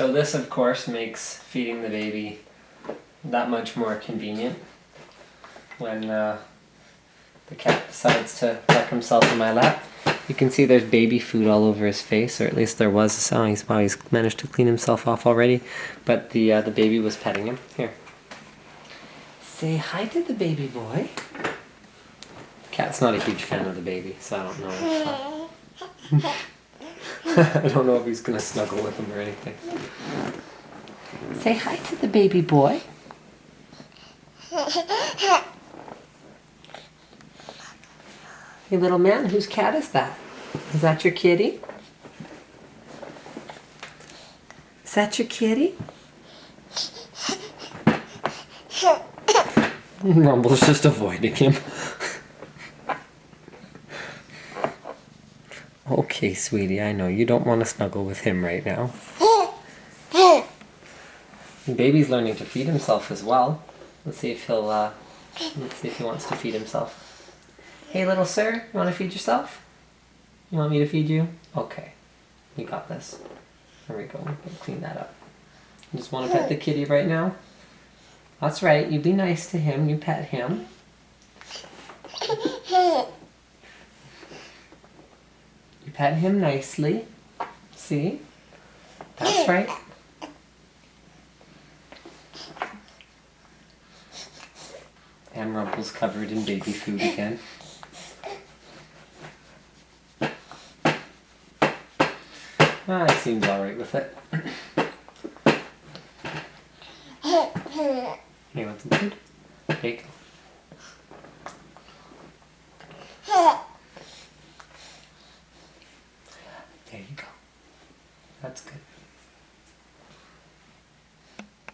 So this, of course, makes feeding the baby that much more convenient when the cat decides to tuck himself in my lap. You can see there's baby food all over his face, or at least there was. So he's managed to clean himself off already, but the baby was petting him. Here. Say hi to the baby boy. The cat's not a huge fan of the baby, so I don't know if, I don't know if he's going to snuggle with him or anything. Say hi to the baby boy. Hey little man, whose cat is that? Is that your kitty? Is that your kitty? Rumble's just avoiding him. Okay, sweetie, I know you don't want to snuggle with him right now. The baby's learning to feed himself as well. Let's see if he'll. Let's see if he wants to feed himself. Hey, little sir, you want to feed yourself? You want me to feed you? Okay, you got this. There we go. Clean that up. You just want to pet the kitty right now? That's right. You be nice to him. You pet him. You pet him nicely. See? That's right. And Rumple's covered in baby food again. It seems alright with it. You want some food? There you go. There you go. That's good.